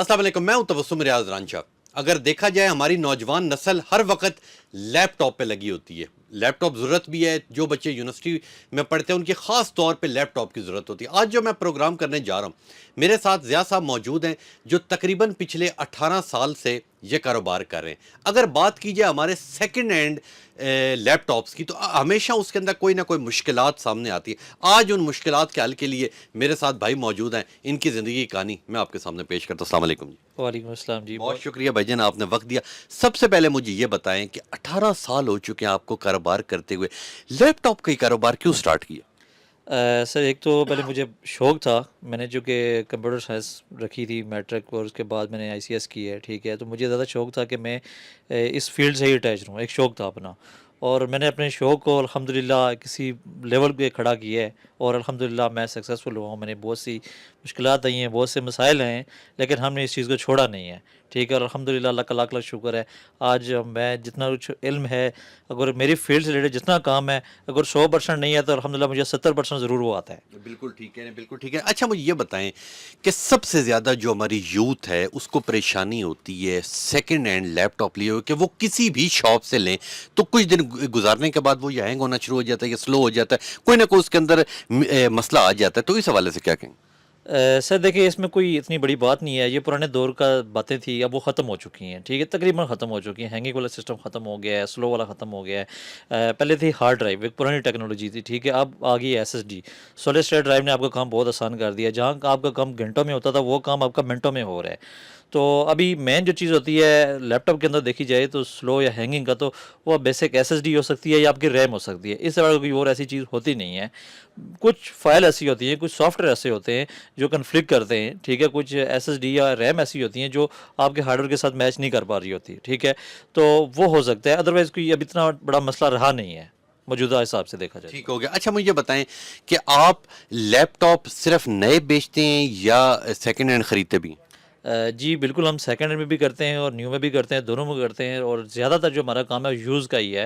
अस्सलाम वालेकुम, मैं हूं तबस्सुम रियाज रांझा। अगर देखा जाए हमारी नौजवान नस्ल हर वक्त लैपटॉप पे लगी होती है। लैपटॉप ज़रूरत भी है, जो बच्चे यूनिवर्सिटी में पढ़ते हैं उनकी ख़ास तौर पे लैपटॉप की ज़रूरत होती है। आज जो मैं प्रोग्राम करने जा रहा हूँ, मेरे साथ ज़िया साहब मौजूद हैं जो तकरीबन पिछले 18 साल से ये कारोबार कर रहे हैं। अगर बात की जाए हमारे सेकंड हैंड लैपटॉप्स की, तो हमेशा उसके अंदर कोई ना कोई मुश्किलात सामने आती है। आज उन मुश्किलात के हल के लिए मेरे साथ भाई मौजूद हैं। इनकी ज़िंदगी की कहानी मैं आपके सामने पेश करता हूँ। अस्सलाम वालेकुम जी। वालेकुम अस्सलाम जी। बहुत शुक्रिया भाईजान, आपने वक्त दिया। सबसे पहले मुझे ये बताएं कि 18 साल हो चुके हैं आपको कारोबार करते हुए, लैपटॉप का ही कारोबार क्यों स्टार्ट किया? सर एक तो पहले मुझे शौक़ था, मैंने जो कि कंप्यूटर साइंस रखी थी मैट्रिक और उसके बाद मैंने आईसीएस की है, ठीक है। तो मुझे ज़्यादा शौक़ था कि मैं इस फील्ड से ही अटैच रहूँ, एक शौक़ था अपना। और मैंने अपने शौक़ को अल्हम्दुलिल्लाह किसी लेवल पे खड़ा किया है और अल्हम्दुलिल्लाह मैं सक्सेसफुल हुआ हूँ। मैंने बहुत सी मुश्किलात आई हैं, बहुत से मसाइल हैं, लेकिन हमने इस चीज़ को छोड़ा नहीं है, ठीक है। और अल्हम्दुलिल्लाह अल्लाह का लाख लाख शुक्र है। आज मैं जितना कुछ इल्म है, अगर मेरी फील्ड से रिलेटेड जितना काम है, अगर 100% नहीं है तो अल्हम्दुलिल्लाह मुझे 70% ज़रूर वो आता है। बिल्कुल ठीक है, बिल्कुल ठीक है। अच्छा मुझे ये बताएं कि सबसे ज़्यादा जो हमारी यूथ है उसको परेशानी होती है सेकंड हैंड लैपटॉप लिए हुए कि वो किसी भी शॉप से लें तो कुछ दिन गुजारने के बाद वो या हैंग होना शुरू हो जाता है या स्लो हो जाता है, कोई ना कोई उसके अंदर मसला आ जाता है। तो इस हवाले से क्या कहेंगे? सर देखिए, इसमें कोई इतनी बड़ी बात नहीं है, ये पुराने दौर का बातें थी, अब वो ख़त्म हो चुकी हैं, ठीक है। तकरीबन ख़त्म हो चुकी हैं, हैंगिंग वाला सिस्टम ख़त्म हो गया है, स्लो वाला ख़त्म हो गया है। पहले थी हार्ड ड्राइव, एक पुरानी टेक्नोलॉजी थी, ठीक है। अब आ गई है एसएसडी। सॉलिड स्टेट ड्राइव ने आपका काम बहुत आसान कर दिया है, जहाँ का आपका काम घंटों में होता था वो काम आपका मिनटों में हो रहा है। तो अभी मेन जो चीज़ होती है लैपटॉप के अंदर देखी जाए तो स्लो या हैंगिंग का, तो वो बेसिक एसएसडी हो सकती है या आपकी रैम हो सकती है, इससे बड़ा कोई और ऐसी चीज़ होती नहीं है। कुछ फाइल ऐसी होती हैं, कुछ सॉफ्टवेयर ऐसे होते हैं जो कन्फ्लिक्ट करते हैं, ठीक है। कुछ एसएसडी या रैम ऐसी होती हैं जो आपके हार्डवेयर के साथ मैच नहीं कर पा रही होती, ठीक है। तो वो हो सकता है, अदरवाइज़ कोई अब इतना बड़ा मसला रहा नहीं है मौजूदा हिसाब से देखा जाए ठीक तो। हो गया। अच्छा मुझे ये बताएं कि आप लैपटॉप सिर्फ नए बेचते हैं या सेकंड हैंड खरीदते भी हैं? जी बिल्कुल, हम सेकंड हैंड में भी करते हैं और न्यू में भी करते हैं, दोनों में करते हैं। और ज़्यादातर जो हमारा काम है यूज़ का ही है।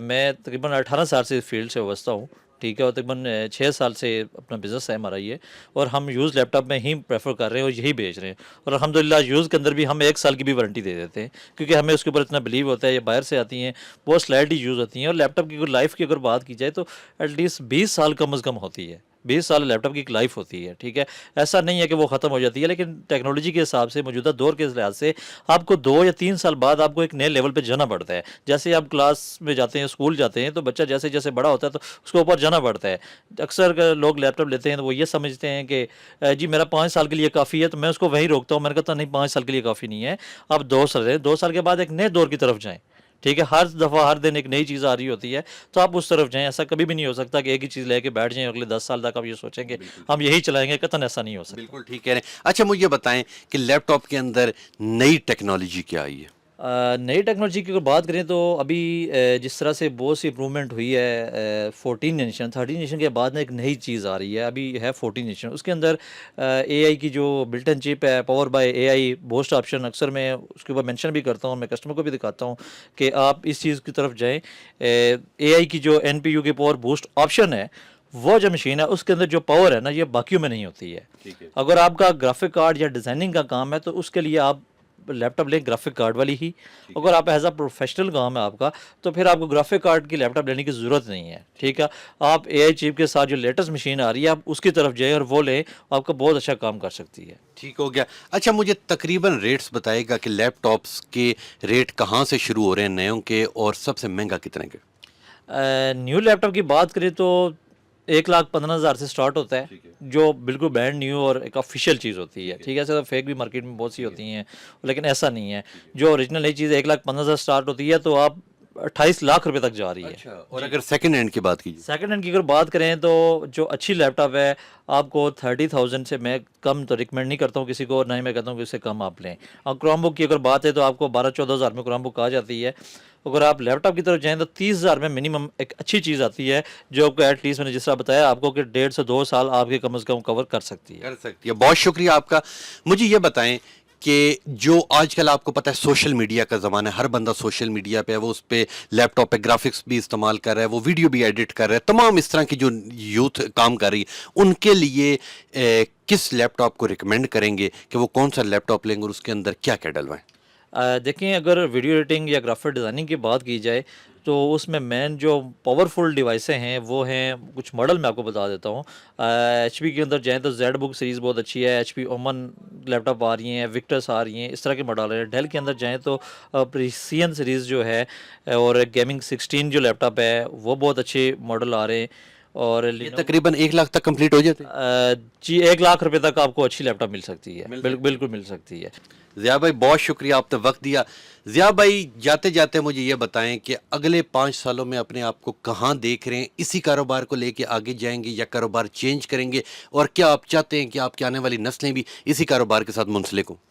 मैं तकरीबन 18 साल से इस फील्ड से वाबस्ता हूँ, ठीक है। और तकरीबन 6 साल से अपना बिज़नेस है हमारा ये, और हम यूज़ लैपटॉप में ही प्रेफर कर रहे हैं और यही बेच रहे हैं। और अल्हम्दुलिल्लाह यूज़ के अंदर भी हम 1 साल की भी वारंटी दे देते हैं, क्योंकि हमें उसके ऊपर इतना बिलीव होता है। ये बाहर से आती हैं, बहुत स्लाइटली यूज़ होती हैं। और लैपटॉप की अगर लाइफ की अगर बात की जाए तो एटलीस्ट 20 साल कम अज़ कम होती है। 20 साल लैपटॉप की एक लाइफ होती है, ठीक है। ऐसा नहीं है कि वो ख़त्म हो जाती है, लेकिन टेक्नोलॉजी के हिसाब से मौजूदा दौर के लिहाज से आपको 2 या 3 साल बाद आपको एक नए लेवल पे जाना पड़ता है। जैसे आप क्लास में जाते हैं, स्कूल जाते हैं, तो बच्चा जैसे जैसे बड़ा होता है तो उसको ऊपर जाना पड़ता है। अक्सर लोग लैपटॉप लेते हैं तो वो ये समझते हैं कि जी मेरा 5 साल के लिए काफ़ी है, तो मैं उसको वहीं रोकता हूँ। मैंने कहा नहीं, 5 साल के लिए काफ़ी नहीं है, आप 2 साल है, 2 साल के बाद एक नए दौर की तरफ जाएँ, ठीक है। हर दफ़ा हर दिन एक नई चीज़ आ रही होती है, तो आप उस तरफ जाएँ। ऐसा कभी भी नहीं हो सकता कि एक ही चीज़ लेके बैठ जाएँ अगले 10 साल तक आप ये सोचेंगे बिल्कुल हम ठीक, यही चलाएँगे, कतई ऐसा नहीं हो सकता। बिल्कुल ठीक कह रहे हैं। अच्छा मुझे ये बताएं कि लैपटॉप के अंदर नई टेक्नोलॉजी क्या आई है? नई टेक्नोलॉजी की अगर बात करें तो अभी जिस तरह से बहुत सी इम्प्रूवमेंट हुई है 14 जनरेशन 13 जनरेशन के बाद ना एक नई चीज़ आ रही है। अभी है 14 जनरेशन, उसके अंदर एआई की जो बिल्ट इन चिप है, power bye AI boast option, अक्सर मैं उसके ऊपर मेंशन भी करता हूँ, मैं कस्टमर को भी दिखाता हूँ कि आप इस चीज़ की तरफ जाएँ। एआई की जो एनपीयू की पावर बूस्ट ऑप्शन है, वो जो मशीन है उसके अंदर जो पावर है ना, ये बाकियों में नहीं होती है। ठीक है। अगर आपका ग्राफिक कार्ड या डिज़ाइनिंग का काम है तो उसके लिए आप लैपटॉप लें ग्राफिक कार्ड वाली ही। ठीक है। अगर आप एज अ प्रोफेशनल काम है आपका, तो फिर आपको ग्राफिक कार्ड की लैपटॉप लेने की ज़रूरत नहीं है, ठीक है। आप एआई चिप के साथ जो लेटेस्ट मशीन आ रही है, आप उसकी तरफ जाएँ और वो लें, आपका बहुत अच्छा काम कर सकती है। ठीक हो गया। अच्छा मुझे तकरीबन रेट्स बताइएगा कि लैपटॉप्स के रेट कहाँ से शुरू हो रहे हैं नयों के, और सबसे महंगा कितने के? न्यू लैपटॉप की बात करें तो 1,15,000 से स्टार्ट होता है, ठीक है। जो बिल्कुल ब्रांड न्यू और एक ऑफिशियल चीज़ होती है, ठीक है। ऐसे तो फेक भी मार्केट में बहुत सी ठीक है। होती हैं, लेकिन ऐसा नहीं है। जो ओरिजिनल नई चीज़ 1,15,000 स्टार्ट होती है, तो आप 28 लाख रुपए तक जा रही है। अच्छा, और जी। अगर सेकंड हैंड की बात कीजिए? सेकंड हैंड की अगर बात करें तो जो अच्छी लैपटॉप है, आपको 30,000 से मैं कम तो रिकमेंड नहीं करता हूँ किसी को, और ना ही मैं कहता हूँ कि इससे कम आप लें। और क्रोम बुक की अगर बात है तो आपको 12-14 हज़ार में क्रोम बुक आ जाती है। अगर आप लैपटॉप की तरफ जाएँ तो 30,000 में मिनिमम एक अच्छी चीज़ आती है, जो आपको एटलीस्ट मैंने जिस तरह बताया आपको कि 1.5 से 2 साल आपके कम से कम कवर कर सकती है। कर सकती है। बहुत शुक्रिया आपका। मुझे ये बताएं کہ جو آج کل آپ کو پتہ ہے سوشل میڈیا کا زمانہ ہے، ہر بندہ سوشل میڈیا پہ ہے، وہ اس پہ لیپ ٹاپ پہ گرافکس بھی استعمال کر رہا ہے، وہ ویڈیو بھی ایڈٹ کر رہا ہے، تمام اس طرح کی جو یوتھ کام کر رہی ہے ان کے لیے کس لیپ ٹاپ کو ریکمینڈ کریں گے کہ وہ کون سا لیپ ٹاپ لیں گے اور اس کے اندر کیا کیا ڈلوائیں؟ دیکھیں اگر ویڈیو ایڈیٹنگ یا گرافک ڈیزائننگ کی بات کی جائے تو اس میں مین جو پاورفل ڈیوائسیں ہیں وہ ہیں کچھ ماڈل میں آپ کو بتا دیتا ہوں. ایچ پی کے اندر جائیں تو زیڈ بک سیریز بہت اچھی ہے، ایچ پی اومن لیپ ٹاپ آ رہی ہیں، وکٹرس آ رہی ہیں، اس طرح کے ماڈل ہیں. ڈیل کے اندر جائیں تو پریسین سیریز جو ہے اور گیمنگ 16 جو لیپ ٹاپ ہے وہ بہت اچھے ماڈل آ رہے ہیں. اور یہ تقریباً 1 لاکھ تک کمپلیٹ ہو جاتے ہیں؟ جی 1 لاکھ روپے تک آپ کو اچھی لیپ ٹاپ مل سکتی ہے، بالکل مل سکتی ہے. ضیاء بھائی بہت شکریہ، آپ نے وقت دیا. ضیاء بھائی جاتے جاتے مجھے یہ بتائیں کہ اگلے 5 سالوں میں اپنے آپ کو کہاں دیکھ رہے ہیں؟ اسی کاروبار کو لے کے آگے جائیں گے یا کاروبار چینج کریں گے؟ اور کیا آپ چاہتے ہیں کہ آپ کی آنے والی نسلیں بھی اسی کاروبار کے ساتھ منسلک ہوں؟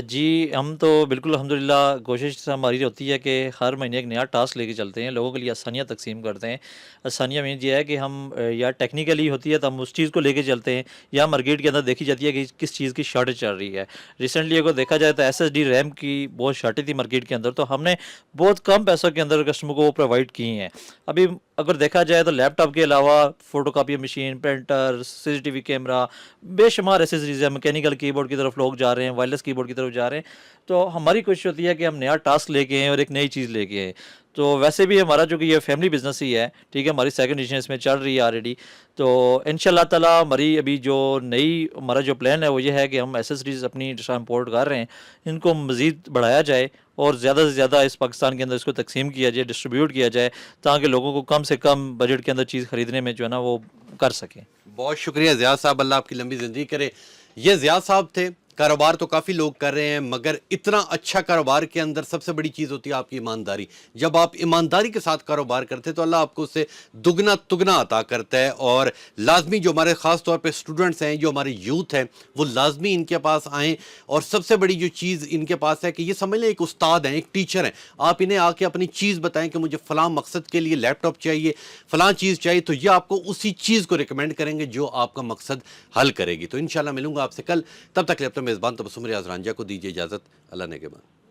جی ہم تو بالکل الحمدللہ کوشش ہماری ہوتی ہے کہ ہر مہینے ایک نیا ٹاسک لے کے چلتے ہیں، لوگوں کے لیے آسانیاں تقسیم کرتے ہیں. آسانیاں مین یہ ہے کہ ہم یا ٹیکنیکلی ہوتی ہے تو ہم اس چیز کو لے کے چلتے ہیں، یا مارکیٹ کے اندر دیکھی جاتی ہے کہ کس چیز کی شارٹیج چل رہی ہے. ریسنٹلی اگر دیکھا جائے تو ایس ایس ڈی ریم کی بہت شارٹیج تھی مارکیٹ کے اندر، تو ہم نے بہت کم پیسوں کے اندر کسٹمر کو وہ پرووائڈ کی ہیں. ابھی اگر دیکھا جائے تو لیپ ٹاپ کے علاوہ فوٹو کاپی مشین، پرنٹر، سی سی ٹی وی کیمرہ، بے شمار ایسیسریز ہیں. میکینیکل کی بورڈ کی طرف لوگ جا رہے ہیں، وائرلیس کی بورڈ کی طرف جا رہے ہیں. تو ہماری کوشش ہوتی ہے کہ ہم نیا ٹاسک لے کے آئیں اور ایک نئی چیز لے کے آئیں. تو ویسے بھی ہمارا جو کہ یہ فیملی بزنس ہی ہے، ٹھیک ہے، ہماری سیکنڈ ایڈیشن اس میں چل رہی ہے آلریڈی. تو ان شاء اللہ تعالیٰ ہماری ابھی جو نئی ہمارا جو پلان ہے وہ یہ ہے کہ ہم ایسیسریز اپنی امپورٹ کر رہے ہیں، ان کو مزید بڑھایا جائے اور زیادہ سے زیادہ اس پاکستان کے اندر اس کو تقسیم کیا جائے، ڈسٹریبیوٹ کیا جائے، تاکہ لوگوں کو کم سے کم بجٹ کے اندر چیز خریدنے میں جو ہے نا وہ کر سکیں. بہت شکریہ ضیاء صاحب، اللہ آپ کی لمبی زندگی کرے. یہ ضیاء صاحب تھے. کاروبار تو کافی لوگ کر رہے ہیں، مگر اتنا اچھا کاروبار کے اندر سب سے بڑی چیز ہوتی ہے آپ کی ایمانداری. جب آپ ایمانداری کے ساتھ کاروبار کرتے ہیں تو اللہ آپ کو اس سے دگنا تگنا عطا کرتا ہے. اور لازمی جو ہمارے خاص طور پہ اسٹوڈنٹس ہیں، جو ہمارے یوتھ ہیں، وہ لازمی ان کے پاس آئیں. اور سب سے بڑی جو چیز ان کے پاس ہے کہ یہ سمجھ لیں ایک استاد ہیں، ایک ٹیچر ہیں. آپ انہیں آ کے اپنی چیز بتائیں کہ مجھے فلاں مقصد کے لیے لیپ ٹاپ چاہیے، فلاں چیز چاہیے، تو یہ آپ کو اسی چیز کو ریکمینڈ کریں گے جو آپ کا مقصد حل کرے گی. تو انشاءاللہ ملوں گا آپ سے کل. تب تک لیے اپنے میزبان تبسم ریاض رانجھا کو دیجیے اجازت. اللہ نگہبان.